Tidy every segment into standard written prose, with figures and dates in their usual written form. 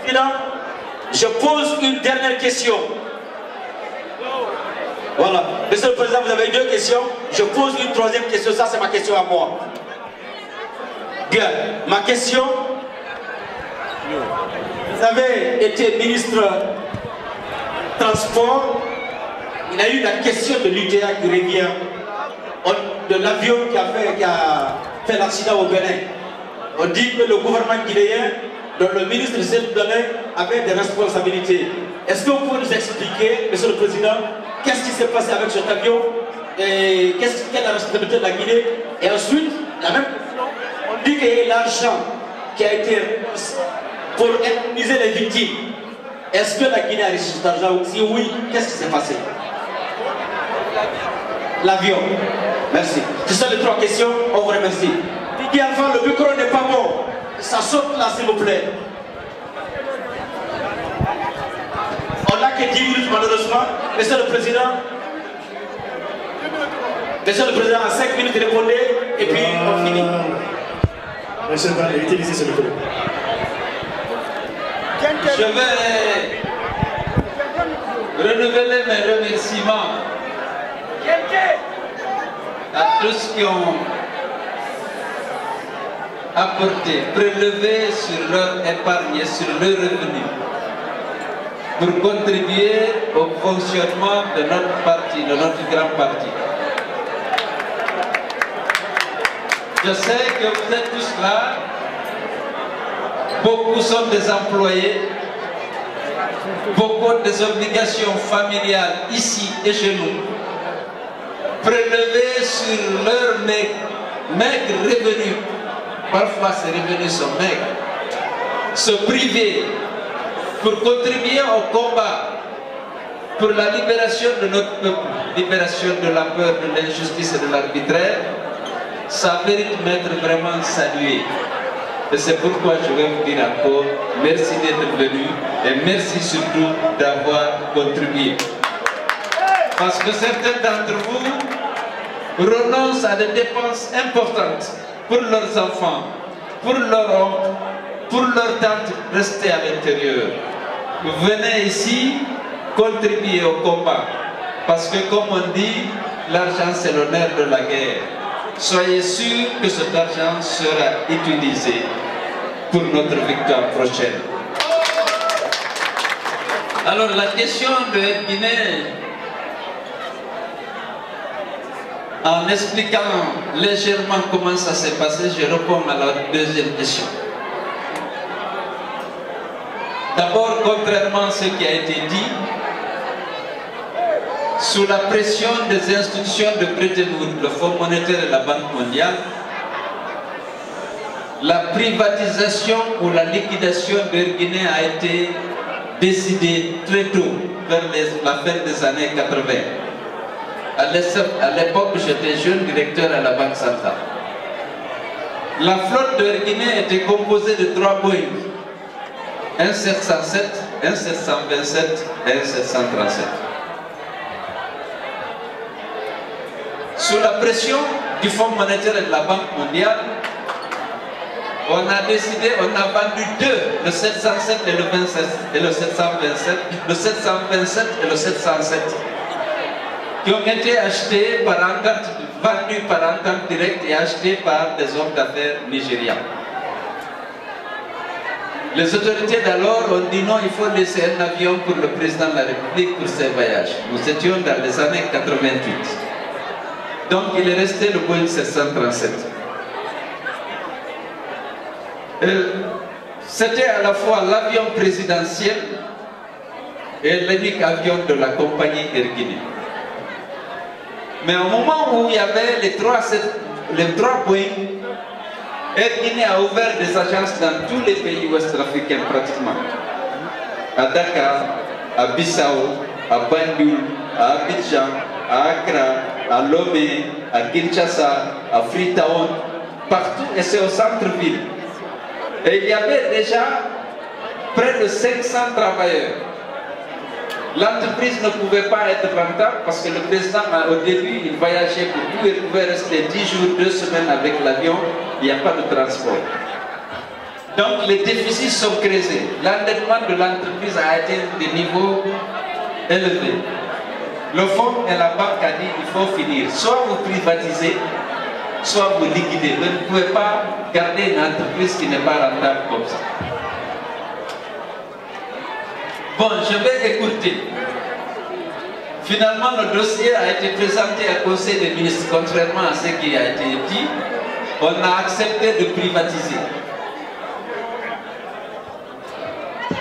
Président, je pose une dernière question. Voilà. Monsieur le Président, vous avez 2 questions. Je pose une 3e question. Ça, c'est ma question à moi. Bien. Ma question. Vous avez été ministre transport. Il y a eu la question de l'UTA qui revient. De l'avion qui a fait l'accident au Bénin. On dit que le gouvernement guinéen, dont le ministre Cédric Bénin, avait des responsabilités. Est-ce que vous pouvez nous expliquer, Monsieur le Président, qu'est-ce qui s'est passé avec cet avion et quelle est la responsabilité de la Guinée? Et ensuite, la même question, on dit qu'il y a l'argent qui a été pour indemniser les victimes. Est-ce que la Guinée a reçu cet argent? Si oui, qu'est-ce qui s'est passé? L'avion. Merci. Ce sont les 3 questions. On vous remercie. Didier Alpha, le micro n'est pas bon. Ça saute là, s'il vous plaît. On n'a que 10 minutes, malheureusement. Monsieur le Président. Monsieur le Président, à 5 minutes, répondez. Et puis, on finit. Monsieur le Président, utilisez ce micro. Je vais renouveler mes remerciements à tous qui ont apporté, prélevé sur leur épargne et sur leurs revenus pour contribuer au fonctionnement de notre parti, de notre grand parti. Je sais que vous êtes tous là, beaucoup sont des employés, beaucoup des obligations familiales ici et chez nous, prélevés sur leurs maigres revenus. Parfois ces revenus sont maigres, se priver pour contribuer au combat pour la libération de notre peuple, libération de la peur, de l'injustice et de l'arbitraire, ça mérite d'être vraiment salué. Et c'est pourquoi je vais vous dire encore merci d'être venu et merci surtout d'avoir contribué. Parce que certains d'entre vous renoncent à des dépenses importantes pour leurs enfants, pour leurs oncles, pour leurs tantes restées à l'intérieur. Vous venez ici contribuer au combat. Parce que comme on dit, l'argent c'est l'honneur de la guerre. Soyez sûrs que cet argent sera utilisé pour notre victoire prochaine. Alors la question de Guinée, en expliquant légèrement comment ça s'est passé, je réponds à la 2e question. D'abord, contrairement à ce qui a été dit, sous la pression des institutions de Bretton Woods, le Fonds monétaire et la Banque mondiale, la privatisation ou la liquidation d'Air Guinée a été décidée très tôt, vers la fin des années 80. À l'époque, j'étais jeune directeur à la Banque centrale. La flotte d'Air Guinée était composée de 3 Boeing, un 707, un 727 et un 737. Sous la pression du Fonds monétaire et de la Banque mondiale, on a décidé, on a vendu 2, le 707 et le 27, et le 727, le 727 et le 707, qui ont été achetés par entente, vendus par entente directe et achetés par des hommes d'affaires nigérians. Les autorités d'alors ont dit non, il faut laisser un avion pour le président de la République pour ses voyages. Nous étions dans les années 88. Donc il est resté le Boeing 737. C'était à la fois l'avion présidentiel et l'unique avion de la compagnie Air Guinée. Mais au moment où il y avait les trois Boeing, Air Guinée a ouvert des agences dans tous les pays ouest-africains pratiquement. À Dakar, à Bissau, à Banjul, à Abidjan, à Accra, à Lomé, à Kinshasa, à Freetown, partout, et c'est au centre-ville. Et il y avait déjà près de 500 travailleurs. L'entreprise ne pouvait pas être rentable parce que le président, au début, il voyageait pour tout, il pouvait rester 10 jours, 2 semaines avec l'avion, il n'y a pas de transport. Donc les déficits sont creusés. L'endettement de l'entreprise a atteint des niveaux élevés. Le fonds et la banque a dit il faut finir. Soit vous privatisez, soit vous liquidez. Vous ne pouvez pas garder une entreprise qui n'est pas rentable comme ça. Bon, je vais écouter. Finalement, le dossier a été présenté au Conseil des ministres. Contrairement à ce qui a été dit, on a accepté de privatiser.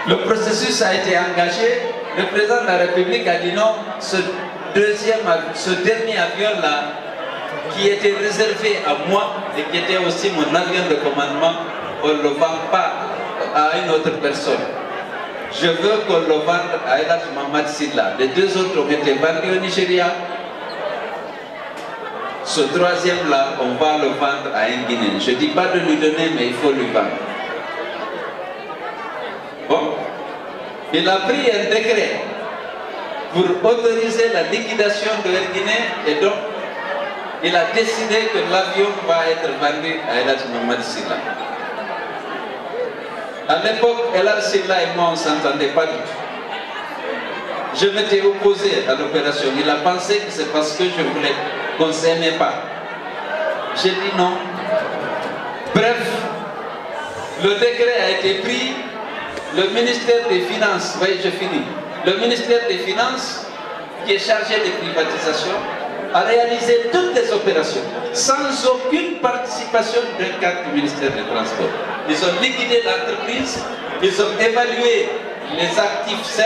Le processus a été engagé. Le président de la République a dit non, ce dernier avion-là, qui était réservé à moi et qui était aussi mon avion de commandement, on ne le vend pas à une autre personne. Je veux qu'on le vende à Elhadj Mohamed Sylla. Les deux autres ont été vendus au Nigeria. Ce troisième-là, on va le vendre à un Guinéen. Je ne dis pas de lui donner, mais il faut lui vendre. Bon. Il a pris un décret pour autoriser la liquidation de Air Guinée et donc il a décidé que l'avion va être vendu à Elhadj Mohamed Sylla. À l'époque, Elhadj Sylla et moi, on ne s'entendait pas du tout. Je m'étais opposé à l'opération. Il a pensé que c'est parce que je voulais qu'on ne s'aimait pas. J'ai dit non. Bref, le décret a été pris. Le ministère des Finances, oui, je finis. Le ministère des Finances, qui est chargé des privatisations, a réalisé toutes les opérations sans aucune participation d'un cadre du ministère des Transports. Ils ont liquidé l'entreprise, ils ont évalué les actifs sains,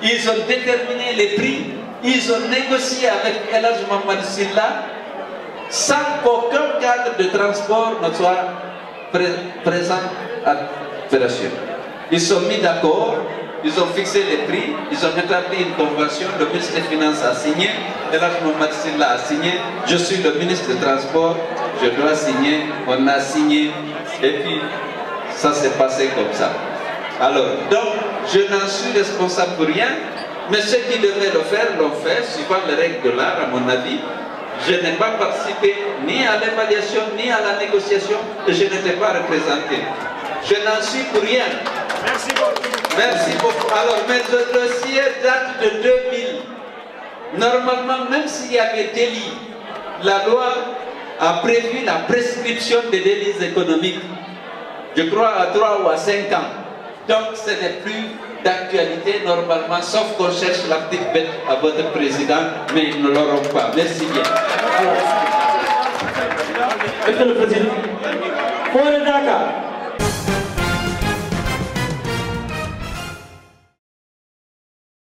ils ont déterminé les prix, ils ont négocié avec Elhadj Mohamed Sylla sans qu'aucun cadre de transport ne soit présent à l'opération. Ils sont mis d'accord, ils ont fixé les prix, ils ont établi une convention, le ministre des Finances a signé, Elhadj Mohamed Sylla a signé, je suis le ministre des Transports, je dois signer, on a signé, et puis ça s'est passé comme ça. Alors, donc, je n'en suis responsable pour rien, mais ceux qui devaient le faire l'ont fait, suivant les règles de l'art, à mon avis. Je n'ai pas participé ni à l'évaluation, ni à la négociation, et je n'étais pas représenté. Je n'en suis pour rien. Merci beaucoup. Merci beaucoup. Alors, mais le dossier date de 2000. Normalement, même s'il y avait délit, la loi a prévu la prescription des délits économiques. Je crois à 3 ou à 5 ans. Donc, ce n'est plus d'actualité normalement, sauf qu'on cherche la petite bête à votre président, mais ils ne l'auront pas. Merci bien. Monsieur le Président, pour le Dakar.